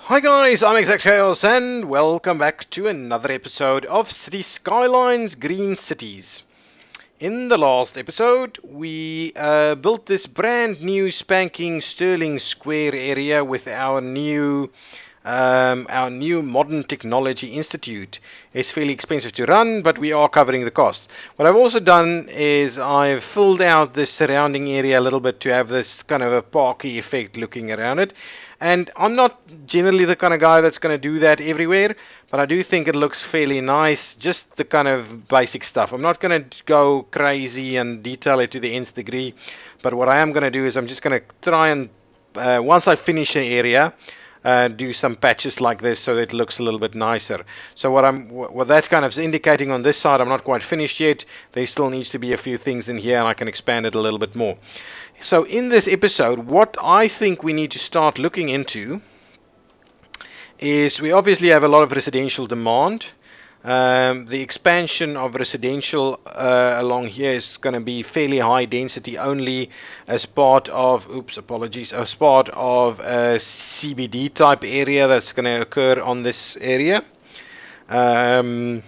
Hi guys, I'm ExactChaos and welcome back to another episode of Cities Skylines Green Cities. In the last episode, we built this brand new spanking Sterling Square area with our new Modern Technology Institute. It's fairly expensive to run, but we are covering the costs. What I've also done is I've filled out the surrounding area a little bit to have this kind of a parky effect looking around it. And I'm not generally the kind of guy that's going to do that everywhere, but I do think it looks fairly nice, just the kind of basic stuff. I'm not going to go crazy and detail it to the nth degree, but what I am going to do is I'm just going to try and, once I finish an area, do some patches like this so that it looks a little bit nicer. So what that kind of is indicating on this side, I'm not quite finished yet. There still needs to be a few things in here and I can expand it a little bit more. So in this episode, what I think we need to start looking into is we obviously have a lot of residential demand. The expansion of residential along here is going to be fairly high density only as part of, as part of a CBD type area that's going to occur on this area. And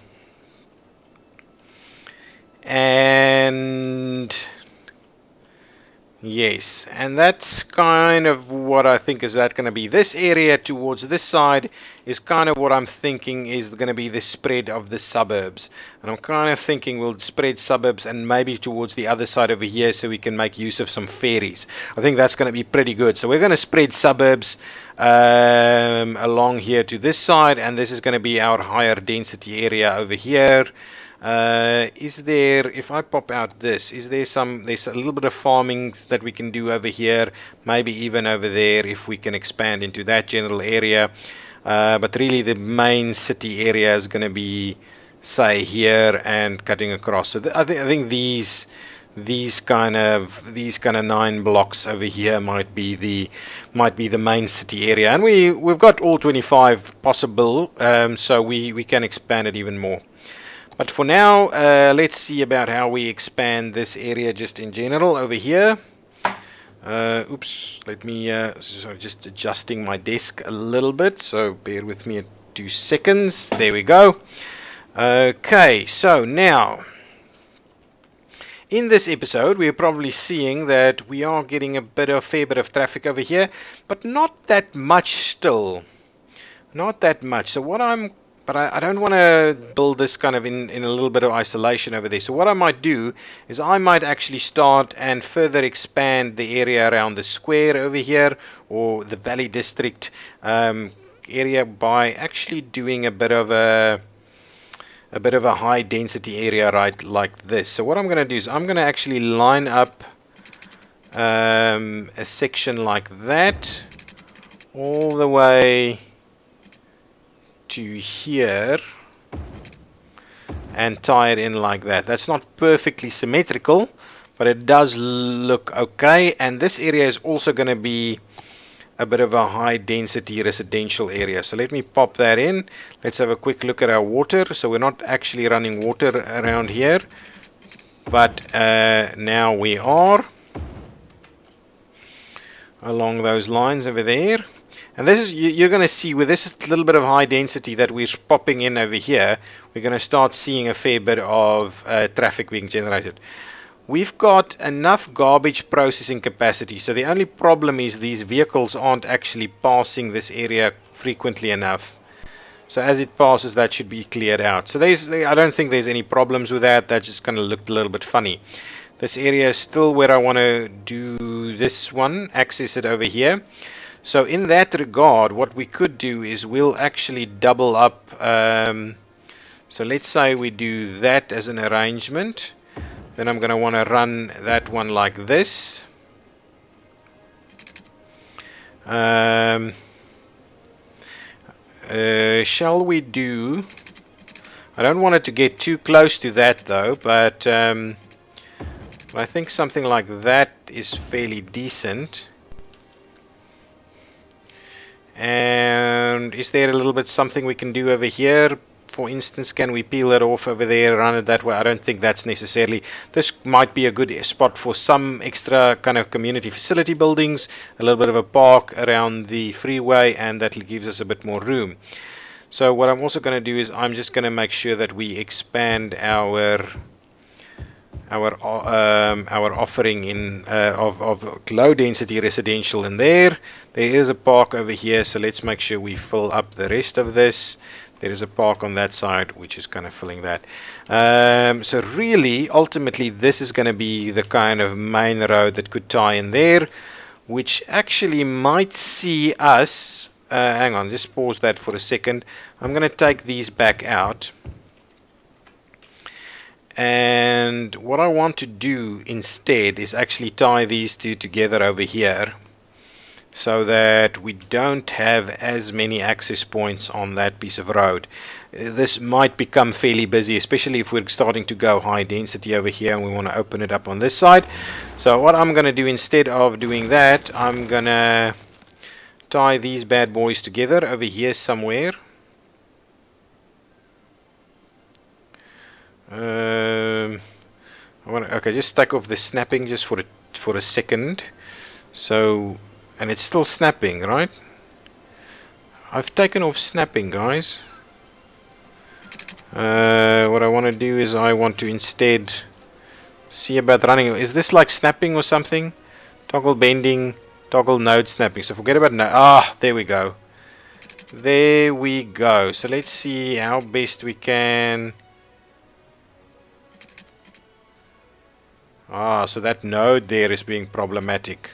yes, and that's kind of what I think is that going to be. This area towards this side is kind of what I'm thinking is going to be the spread of the suburbs. And I'm kind of thinking we'll spread suburbs and maybe towards the other side over here so we can make use of some ferries. I think that's going to be pretty good. So we're going to spread suburbs along here to this side, and this is going to be our higher density area over here. Is there, if I pop out this, there's a little bit of farming that we can do over here, maybe even over there if we can expand into that general area. But really the main city area is going to be, say, here and cutting across. So I think these kind of 9 blocks over here might be the main city area, and we've got all 25 possible, so we can expand it even more. But for now, let's see about how we expand this area just in general over here. Let me so just adjusting my desk a little bit, so bear with me 2 seconds. There we go. Okay, so now in this episode we're probably seeing that we are getting a fair bit of traffic over here, but not that much still. Not that much. So but I don't want to build this kind of in a little bit of isolation over there. So what I might do is I might actually start and further expand the area around the square over here, or the Valley District area, by actually doing a bit of a high density area right like this. So what I'm going to do is I'm going to actually line up a section like that all the way to here and tie it in like that. That's not perfectly symmetrical, but it does look okay. And this area is also going to be a bit of a high density residential area. So let me pop that in. Let's have a quick look at our water. So we're not actually running water around here, but now we are along those lines over there. And this is, you're going to see with this little bit of high density that we're popping in over here, we're going to start seeing a fair bit of traffic being generated. We've got enough garbage processing capacity, so the only problem is these vehicles aren't actually passing this area frequently enough. So as it passes, that should be cleared out. So I don't think there's any problems with that. That just kind of looked a little bit funny. This area is still where I want to do this one, access it over here. So in that regard, what we could do is we'll actually double up. So let's say we do that as an arrangement. Then I'm going to want to run that one like this. Shall we do... I don't want it to get too close to that though, but I think something like that is fairly decent. And is there a little bit something we can do over here? for instance, can we peel it off over there, run it that way? I don't think that's necessarily. This might be a good spot for some extra kind of community facility buildings, a little bit of a park around the freeway, and that gives us a bit more room. So what I'm also going to do is I'm just going to make sure that we expand our offering in of low density residential in there. There is a park over here, so let's make sure we fill up the rest of this. There is a park on that side which is kind of filling that. So really ultimately this is going to be the kind of main road that could tie in there, which actually might see us hang on, just pause that for a second. I'm going to take these back out. And what I want to do instead is actually tie these two together over here, so that we don't have as many access points on that piece of road. This might become fairly busy, especially if we're starting to go high density over here and we want to open it up on this side. So what I'm going to do instead of doing that, I'm going to tie these bad boys together over here somewhere. Okay, just take off the snapping just for a second. So, and it's still snapping, right? I've taken off snapping, guys. What I want to do is I want to instead see about running. Is this like snapping or something? Toggle bending, toggle node snapping. So forget about node. Ah, there we go. There we go. So let's see how best we can. Ah, so that node there is being problematic.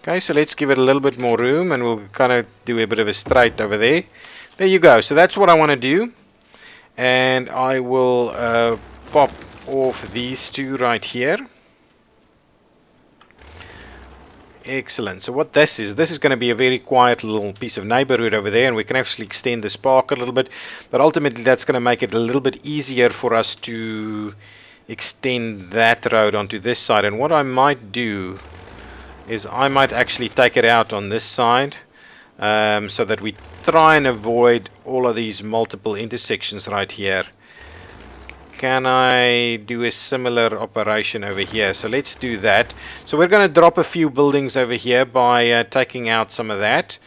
Okay, so let's give it a little bit more room and we'll kind of do a bit of a straight over there. There you go. So that's what I want to do. And I will pop off these two right here. Excellent. So what this is going to be a very quiet little piece of neighborhood over there, and we can actually extend this park a little bit. But ultimately that's going to make it a little bit easier for us to extend that road onto this side. And what I might do is I might actually take it out on this side, so that we try and avoid all of these multiple intersections right here. Can I do a similar operation over here? So let's do that. So we're going to drop a few buildings over here by taking out some of that,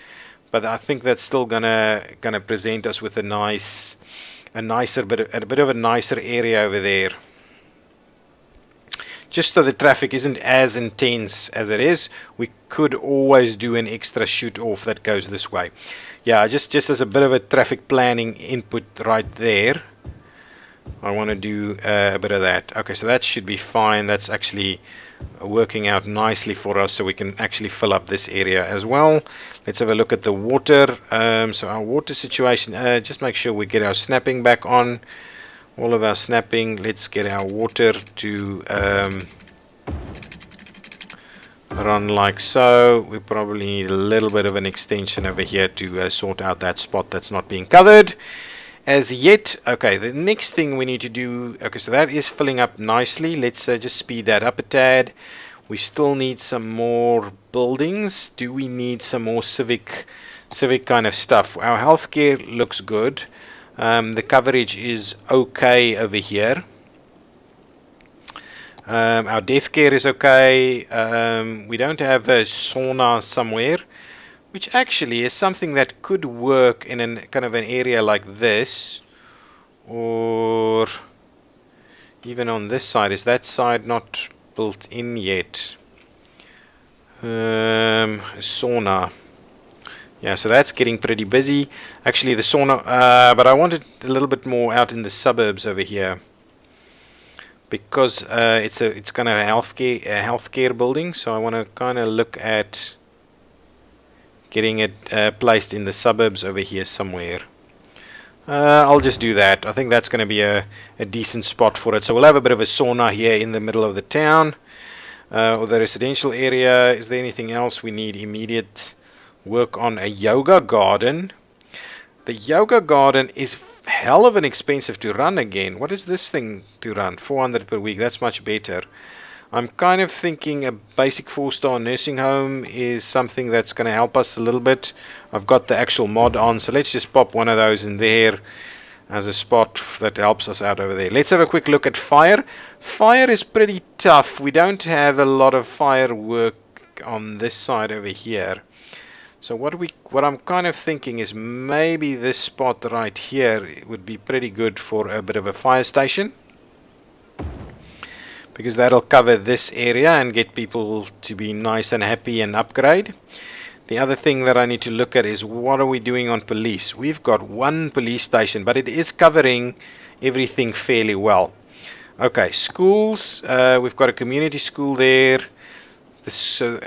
but I think that's still gonna present us with a bit of a nicer area over there, just so the traffic isn't as intense as it is. We could always do an extra shoot off that goes this way. Yeah, just as a bit of a traffic planning input right there, I want to do a bit of that. Okay, so that should be fine. That's actually working out nicely for us, so we can actually fill up this area as well. Let's have a look at the water. So our water situation, just make sure we get our snapping back on. All of our snapping. Let's get our water to run like so. We probably need a little bit of an extension over here to sort out that spot that's not being covered as yet. Okay, the next thing we need to do, okay, so that is filling up nicely. Let's just speed that up a tad. We still need some more buildings. Do we need some more civic kind of stuff? Our healthcare looks good. The coverage is okay over here. Our death care is okay. We don't have a sauna somewhere, which actually is something that could work in an kind of an area like this, or even on this side. Is that side not built in yet? Sauna. Yeah, so that's getting pretty busy. Actually, the sauna, but I wanted a little bit more out in the suburbs over here, because it's kind of a healthcare building. So I want to kind of look at getting it placed in the suburbs over here somewhere. I'll just do that. I think that's going to be a decent spot for it. So we'll have a bit of a sauna here in the middle of the town, or the residential area. Is there anything else we need immediate work on? A yoga garden. The yoga garden is hell of an expensive to run again. What is this thing to run? 400 per week. That's much better. I'm kind of thinking a basic 4-star nursing home is something that's going to help us a little bit. I've got the actual mod on, so let's just pop one of those in there. as a spot that helps us out over there. Let's have a quick look at fire. Fire is pretty tough. We don't have a lot of firework on this side over here. So what I'm kind of thinking is maybe this spot right here would be pretty good for a bit of a fire station, because that'll cover this area and get people to be nice and happy and upgrade. The other thing that I need to look at is what are we doing on police. We've got one police station, but it is covering everything fairly well. Okay, schools, we've got a community school there. So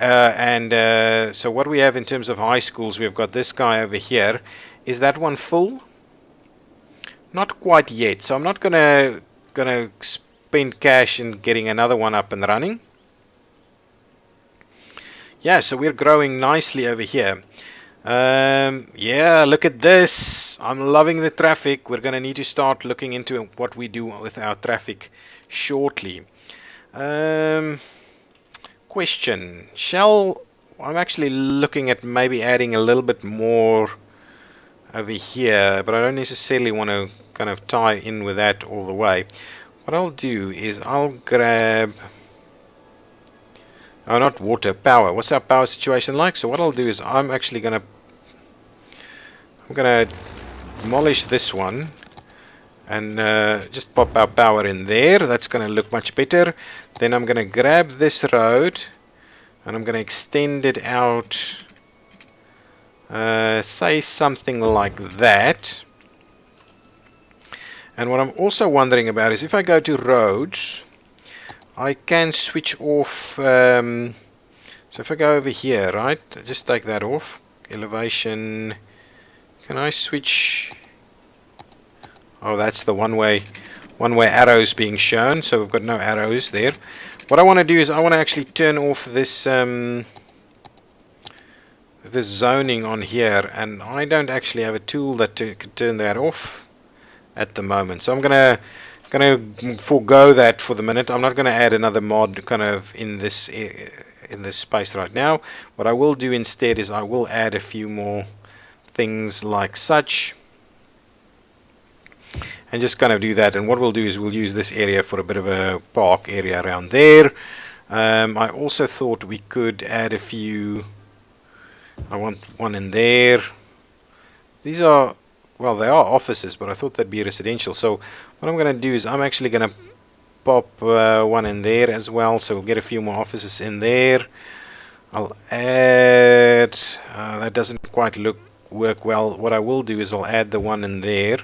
what we have in terms of high schools, we've got this guy over here. Is that one full? Not quite yet, so I'm not gonna spend cash in getting another one up and running. Yeah, so we're growing nicely over here. Yeah, look at this. I'm loving the traffic. We're going to need to start looking into what we do with our traffic shortly. Question. I'm actually looking at maybe adding a little bit more over here, but I don't necessarily want to kind of tie in with that all the way. What I'll do is I'll grab... Oh, not water, power. What's our power situation like? So what I'll do is I'm gonna demolish this one and just pop our power in there. That's gonna look much better. Then I'm gonna grab this road and I'm gonna extend it out, say something like that. And what I'm also wondering about is if I go to roads, I can switch off, so if I go over here, right, just take that off, elevation, can I switch, oh, that's the one-way arrows being shown, so we've got no arrows there. What I want to do is I want to actually turn off this, this zoning on here, and I don't actually have a tool that can turn that off at the moment, so I'm gonna forego that for the minute. I'm not going to add another mod kind of in this space right now. What I will do instead is I will add a few more things like such, and just kind of do that. And what we'll do is we'll use this area for a bit of a park area around there. I also thought we could add a few. I want one in there. These are, well, they are offices, but I thought that'd be residential. So what I'm going to do is I'm actually going to pop one in there as well. So we'll get a few more offices in there. I'll add, that doesn't quite work well. What I will do is I'll add the one in there.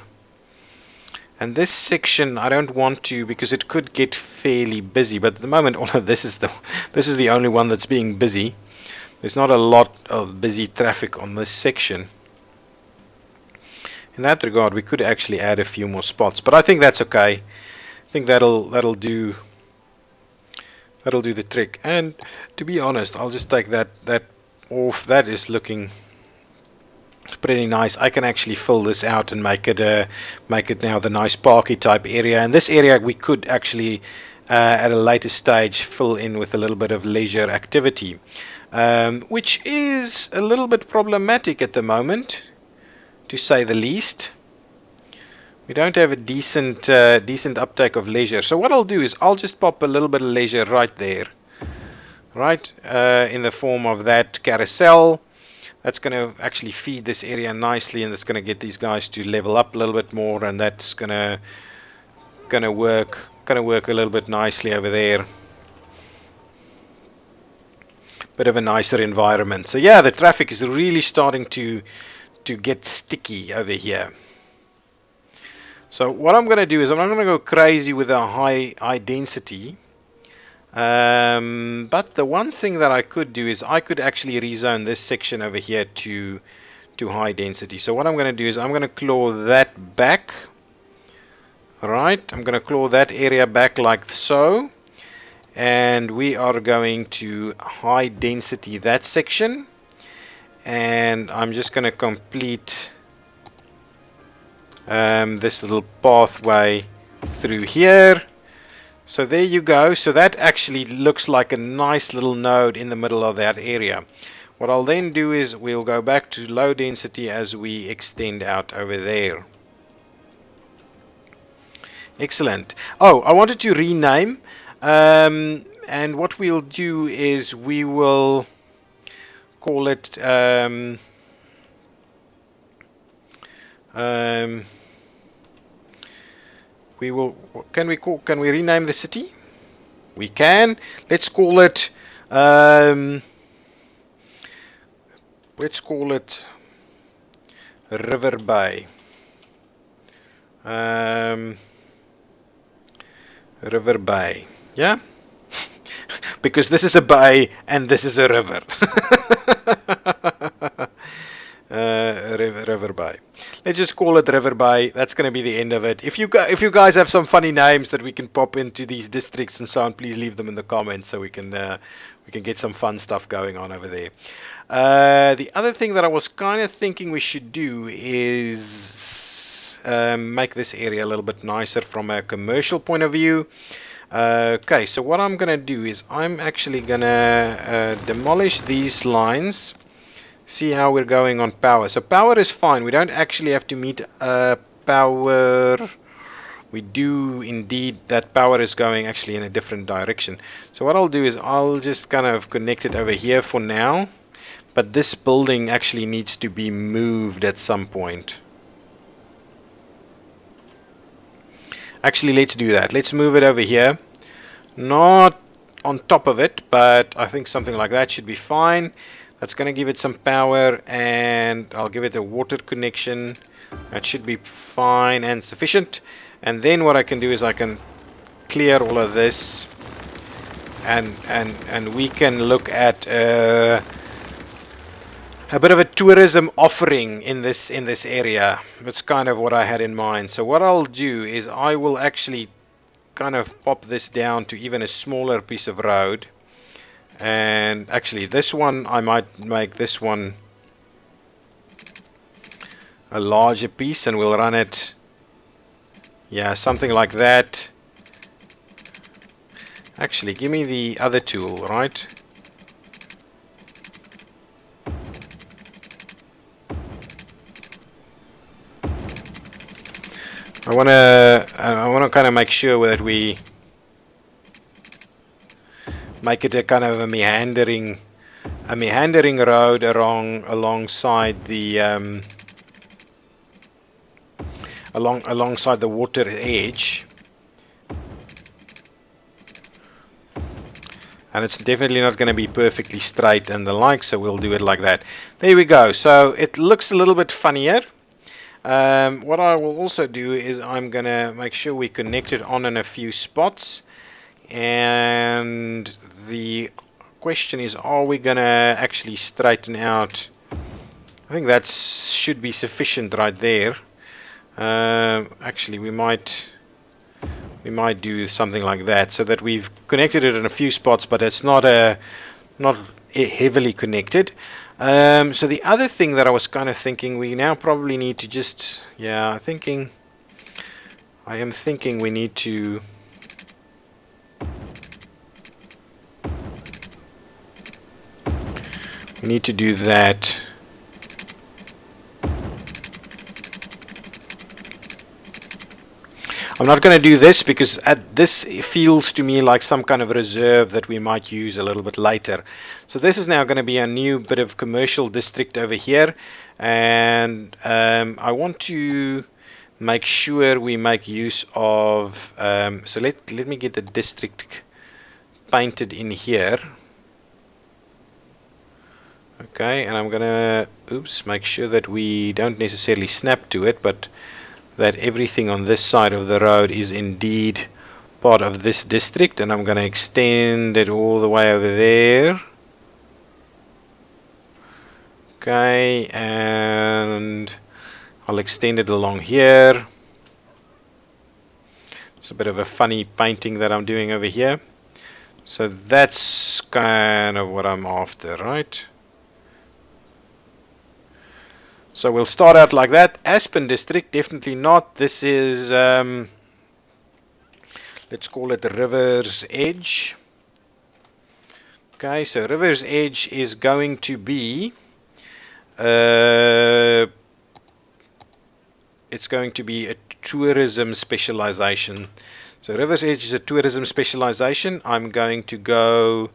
And this section I don't want to, because it could get fairly busy. But at the moment, all of this is the only one that's being busy. There's not a lot of busy traffic on this section. In that regard, we could actually add a few more spots, but I think that's okay. I think that'll do the trick. And to be honest, I'll just take that off. That is looking pretty nice. I can actually fill this out and make it now the nice parky type area. And this area we could actually at a later stage fill in with a little bit of leisure activity, which is a little bit problematic at the moment, to say the least. We don't have a decent uptake of leisure. So what I'll do is I'll just pop a little bit of leisure right there, right, in the form of that carousel. That's going to actually feed this area nicely, and it's going to get these guys to level up a little bit more, and that's going to work a little bit nicely over there. Bit of a nicer environment. So yeah, the traffic is really starting to get sticky over here. So what I'm going to do is I'm not going to go crazy with a high density, but the one thing that I could do is I could actually rezone this section over here to high density. So what I'm going to do is I'm going to claw that back. Alright, I'm going to claw that area back like so, and we are going to high density that section. And I'm just going to complete this little pathway through here. So there you go. So that actually looks like a nice little node in the middle of that area. What I'll then do is we'll go back to low density as we extend out over there. Excellent. Oh, I wanted to rename, and what we'll do is we will call it we will can we rename the city? We can. Let's call it um, let's call it River Bay. River Bay. Yeah? Because this is a bay and this is a river. River Bay. Let's just call it River Bay. That's going to be the end of it. If you guys have some funny names that we can pop into these districts and so on, please leave them in the comments so we can get some fun stuff going on over there. The other thing that I was kind of thinking we should do is make this area a little bit nicer from a commercial point of view. Okay, so what I'm going to do is I'm actually going to demolish these lines. See how we're going on power. So power is fine. We don't actually have to meet power. We do indeed. That power is going actually in a different direction. So what I'll do is I'll just kind of connect it over here for now. But this building actually needs to be moved at some point. Actually, let's do that. Let's move it over here. Not on top of it, but I think something like that should be fine. That's going to give it some power, and I'll give it a water connection. That should be fine and sufficient. And then what I can do is I can clear all of this, and we can look at a bit of a tourism offering in this area. That's kind of what I had in mind. So what I'll do is I will actually kind of pop this down to even a smaller piece of road. And actually this one, I might make this one a larger piece, and we'll run it, yeah, something like that. Actually, give me the other tool, right? I want to kind of make sure that we make it a kind of a meandering road alongside the alongside the water edge, and it's definitely not going to be perfectly straight and the like, so we'll do it like that. There we go. So it looks a little bit funnier. What I will also do is I'm going to make sure we connect it on in a few spots. And the question is, are we going to actually straighten out? I think that should be sufficient right there. Actually, we might do something like that, so that we've connected it in a few spots, but it's not heavily connected. So the other thing that I was kind of thinking, we now probably need to just, yeah, I am thinking we need to do that. I'm not going to do this because this feels to me like some kind of reserve that we might use a little bit later. So this is now going to be a new bit of commercial district over here, and I want to make sure we make use of so let me get the district painted in here. Okay, and I'm gonna make sure that we don't necessarily snap to it, but that everything on this side of the road is indeed part of this district, and I'm gonna extend it all the way over there. Okay, and I'll extend it along here. It's a bit of a funny painting that I'm doing over here. So that's kind of what I'm after, right? So we'll start out like that. Aspen District, definitely not. This is, let's call it the River's Edge. Okay, so River's Edge is going to be it's going to be a tourism specialization. So River's Edge is a tourism specialization. I'm going to go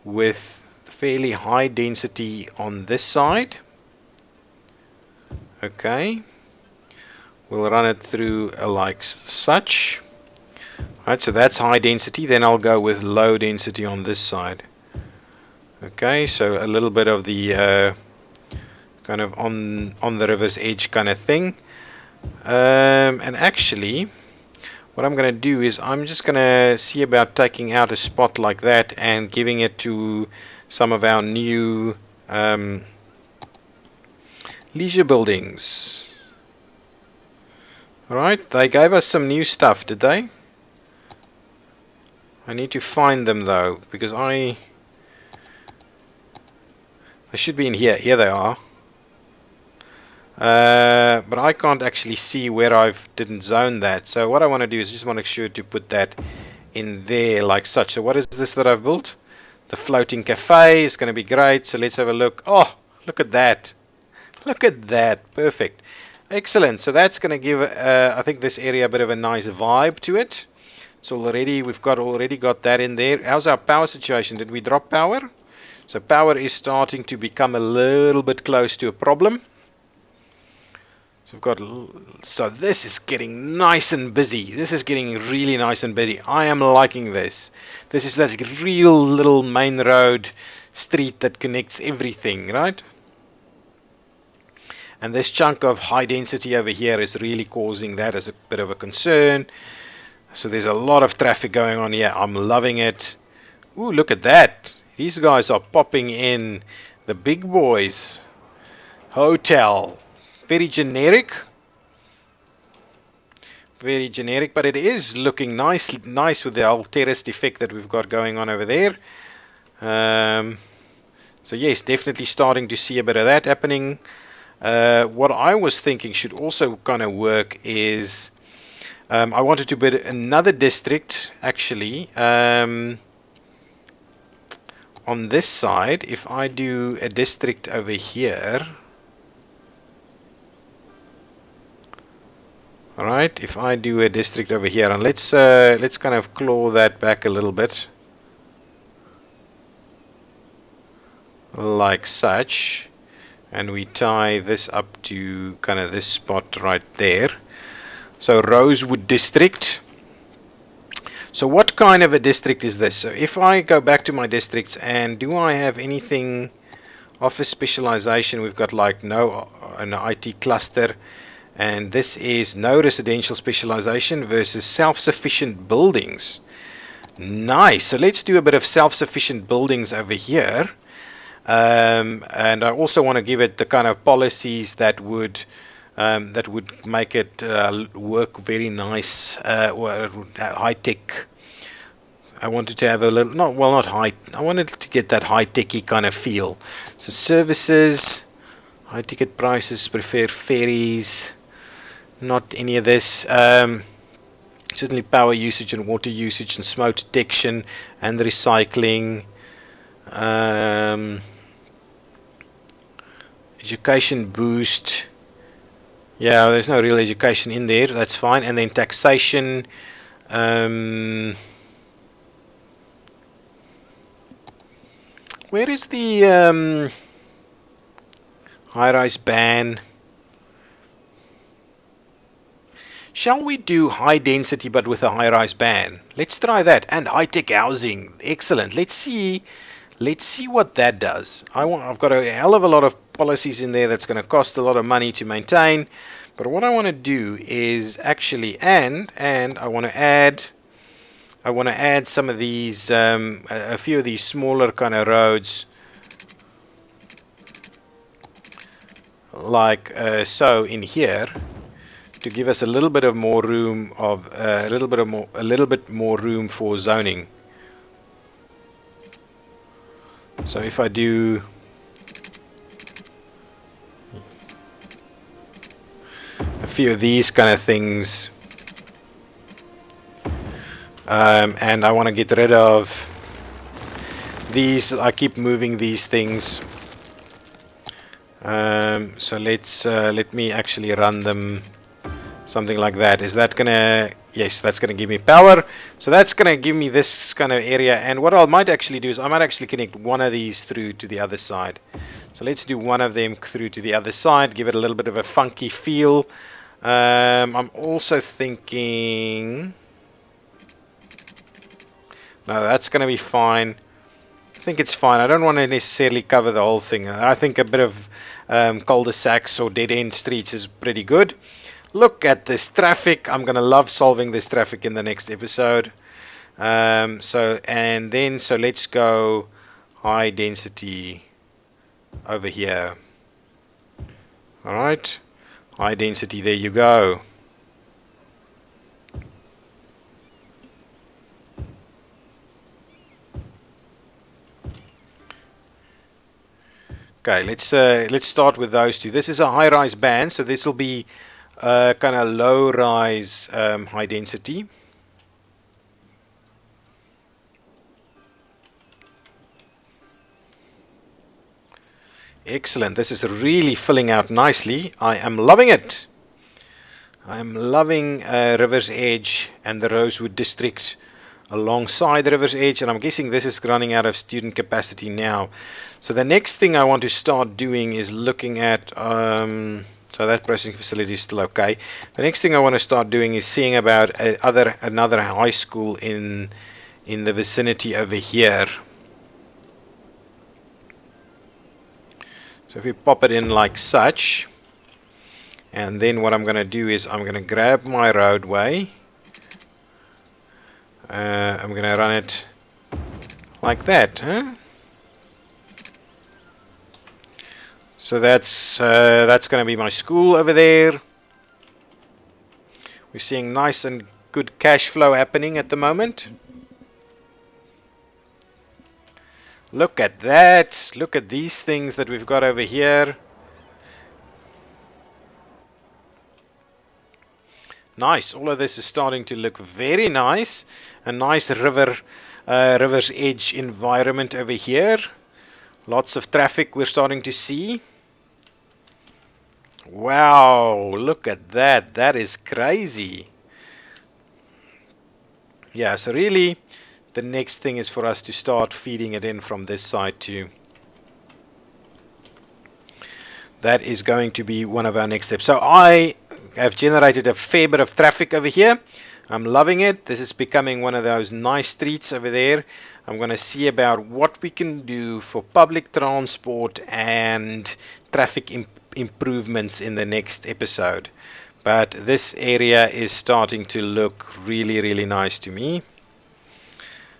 with fairly high density on this side. Okay, we'll run it through like such. Right, so that's high density. Then I'll go with low density on this side. Okay, so a little bit of the kind of on the river's edge kind of thing. And actually, what I'm going to do is I'm just going to see about taking out a spot like that and giving it to some of our new leisure buildings. Alright, they gave us some new stuff, did they? I need to find them though, because they should be in here. Here they are. But I can't actually see where I didn't zone that. So what I want to do is just want to make sure to put that in there like such. So what is this that I've built? The floating cafe is going to be great. So let's have a look. Oh, look at that. Look at that. Perfect. Excellent. So that's going to give, I think, this area a bit of a nice vibe to it. So we've already got that in there. How's our power situation? Did we drop power? So power is starting to become a little bit close to a problem. So this is getting nice and busy. This is getting really nice and busy. I am liking this. This is like a real little main road street that connects everything, right? And this chunk of high density over here is really causing that as a bit of a concern. So there's a lot of traffic going on here. I'm loving it. Ooh, look at that. These guys are popping in the big boys. Hotel. Very generic, but it is looking nice with the whole terraced effect that we've got going on over there. So yes, definitely starting to see a bit of that happening. What I was thinking should also kind of work is I wanted to build another district actually on this side. If I do a district over here. Alright, if I do a district over here, and let's kind of claw that back a little bit, like such, and we tie this up to kind of this spot right there. So Rosewood district. So what kind of a district is this? So if I go back to my districts, and do I have anything office specialization? We've got like no an IT cluster. And this is no residential specialization versus self-sufficient buildings. Nice. So let's do a bit of self-sufficient buildings over here. And I also want to give it the kind of policies that would make it work very nice, high tech. I wanted to have a little, not high. I wanted to get that high techy kind of feel. So services, high ticket prices, prefer ferries. Not any of this. Certainly power usage and water usage and smoke detection and recycling. Education boost. Yeah, there's no real education in there. That's fine. And then taxation. Where is the high-rise ban? Shall we do high density but with a high-rise ban? Let's try that. And high-tech housing. Excellent. Let's see what that does. I've got a hell of a lot of policies in there that's going to cost a lot of money to maintain. But what I want to do is actually and I want to add some of these a few of these smaller kind of roads like so in here, to give us a little bit of more room a little bit more room for zoning. So if I do a few of these kind of things, and I want to get rid of these, I keep moving these things. So let me actually run them something like that. Is that gonna, yes, that's gonna give me power. So that's gonna give me this kind of area. And what I might actually do is I might actually connect one of these through to the other side. So let's do one of them through to the other side, give it a little bit of a funky feel. I'm also thinking, no, that's gonna be fine. I think it's fine. I don't want to necessarily cover the whole thing. I think a bit of cul-de-sacs or dead-end streets is pretty good. Look at this traffic. I'm going to love solving this traffic in the next episode. So let's go high density over here. All right. High density. There you go. Okay, let's start with those two. This is a high-rise band, so this will be kind of low-rise high density. Excellent. This is really filling out nicely. I am loving it. I am loving River's Edge and the Rosewood District alongside the River's Edge, and I'm guessing this is running out of student capacity now. So the next thing I want to start doing is looking at so that processing facility is still okay. The next thing I want to start doing is seeing about another high school in the vicinity over here. So if we pop it in like such, and then what I'm going to do is I'm going to grab my roadway. I'm going to run it like that, huh? So that's going to be my school over there. We're seeing nice and good cash flow happening at the moment. Look at that. Look at these things that we've got over here. Nice. All of this is starting to look very nice. A nice river's edge environment over here. Lots of traffic we're starting to see. Wow, look at that. That is crazy. Yeah, so really the next thing is for us to start feeding it in from this side too. That is going to be one of our next steps. So I have generated a fair bit of traffic over here. I'm loving it. This is becoming one of those nice streets over there. I'm going to see about what we can do for public transport and traffic improvements in the next episode. But this area is starting to look really, really nice to me.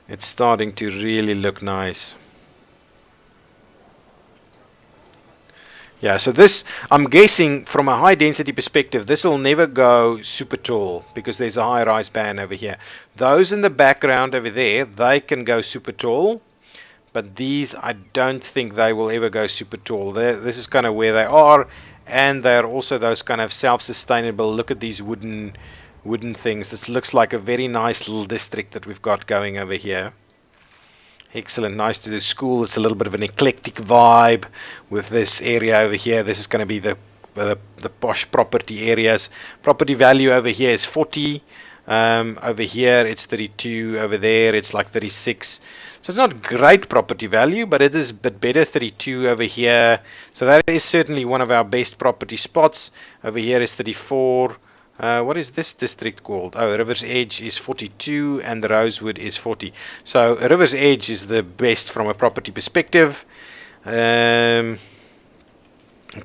It's starting to really look nice. Yeah, so this, I'm guessing from a high density perspective, this will never go super tall because there's a high rise band over here. Those in the background over there, they can go super tall, but these, I don't think they will ever go super tall. This is kind of where they are, and they're also those kind of self-sustainable. Look at these wooden things. This looks like a very nice little district that we've got going over here. Excellent, nice to the school. It's a little bit of an eclectic vibe with this area over here. This is going to be the posh property areas. Property value over here is 40. Over here it's 32. Over there it's like 36. So it's not great property value, but it is a bit better. 32 over here. So that is certainly one of our best property spots. Over here is 34. What is this district called? Oh, River's Edge is 42 and the Rosewood is 40. So River's Edge is the best from a property perspective. I'm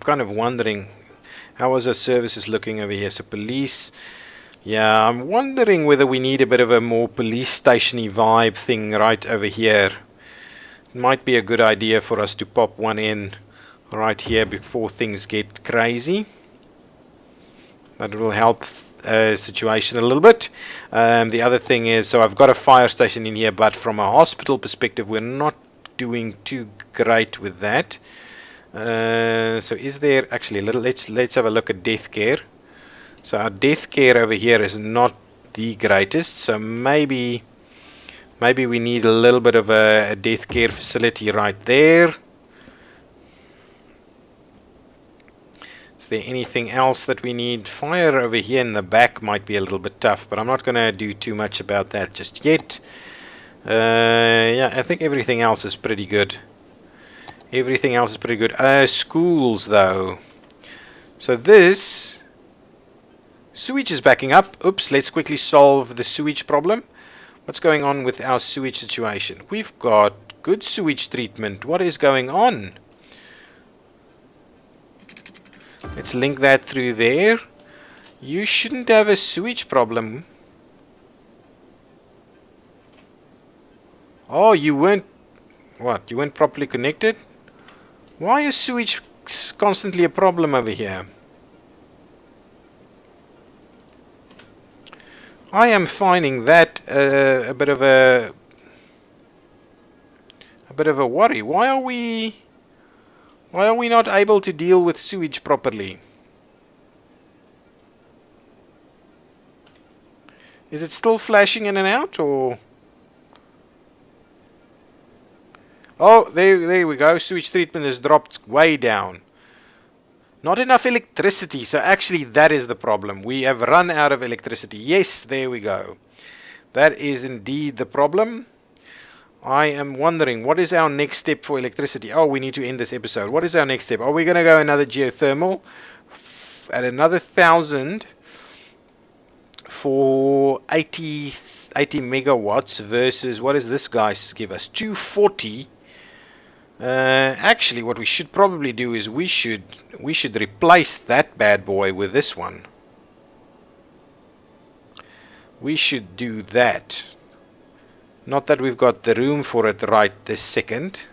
kind of wondering how is our services looking over here. So police, yeah, I'm wondering whether we need a bit of a more police station-y vibe thing right over here. It might be a good idea for us to pop one in right here before things get crazy. That will help situation a little bit. The other thing is, so I've got a fire station in here, but from a hospital perspective, we're not doing too great with that. So is there actually a little? Let's have a look at death care. So our death care over here is not the greatest. So maybe we need a little bit of a death care facility right there. there anything else that we need? Fire over here in the back might be a little bit tough, but I'm not going to do too much about that just yet. Yeah, I think everything else is pretty good. Everything else is pretty good. Schools, though. So this sewage is backing up. Oops, let's quickly solve the sewage problem. What's going on with our sewage situation? We've got good sewage treatment. What is going on? Let's link that through there. You shouldn't have a sewage problem. Oh, you weren't... What? You weren't properly connected? Why is sewage constantly a problem over here? I am finding that a bit of a worry. Why are we not able to deal with sewage properly? Is it still flashing in and out, or? Oh, there we go. Sewage treatment has dropped way down. Not enough electricity. So actually that is the problem. We have run out of electricity. Yes, there we go. That is indeed the problem. I am wondering, what is our next step for electricity? Oh, we need to end this episode. What is our next step? Are we going to go another geothermal at another 1,000 for 80 megawatts versus, what does this guy give us? 240. Actually, what we should probably do is we should replace that bad boy with this one. We should do that. Not that we've got the room for it right this second.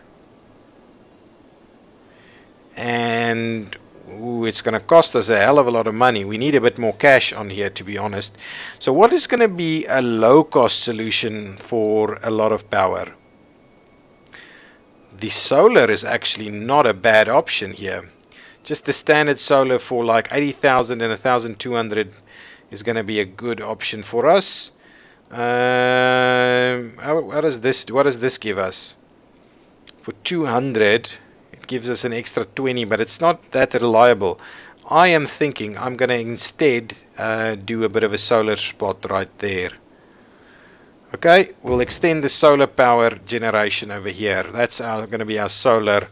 And ooh, it's going to cost us a hell of a lot of money. We need a bit more cash on here, to be honest. So what is going to be a low-cost solution for a lot of power? The solar is actually not a bad option here. Just the standard solar for like 80,000 and 1,200 is going to be a good option for us. What does this give us? For 200, it gives us an extra 20, but it's not that reliable. I am thinking I'm going to instead do a bit of a solar spot right there. Okay, we'll extend the solar power generation over here. That's going to be our solar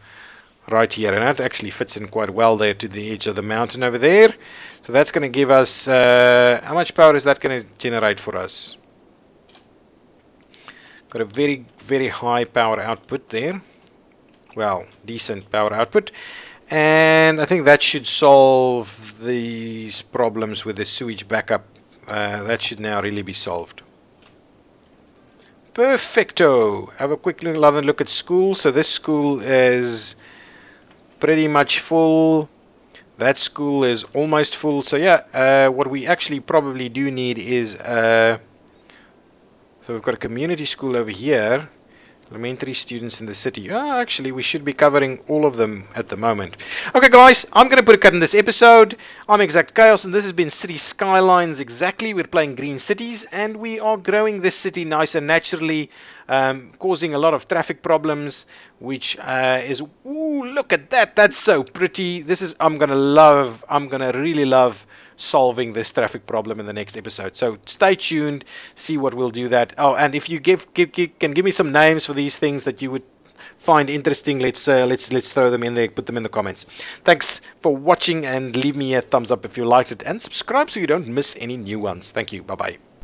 right here, and that actually fits in quite well there to the edge of the mountain over there. So that's going to give us, how much power is that going to generate for us? Got a very, very high power output there. Well, decent power output. And I think that should solve these problems with the sewage backup. That should now really be solved. Perfecto. Have a quick look at school. So this school is pretty much full. That school is almost full. So yeah, what we actually probably do need is so we've got a community school over here. Elementary students in the city. Actually, we should be covering all of them at the moment. Okay, guys, I'm going to put a cut in this episode. I'm ExactChaos, and this has been Cities Skylines. Exactly, we're playing Green Cities, and we are growing this city nice and naturally, causing a lot of traffic problems, which is, ooh, look at that. That's so pretty. This is, I'm going to really love solving this traffic problem in the next episode. So stay tuned, see what we'll do that. Oh, and if you can give me some names for these things that you would find interesting, let's throw them in there, put them in the comments. Thanks for watching, and leave me a thumbs up if you liked it, and subscribe so you don't miss any new ones. Thank you. Bye bye.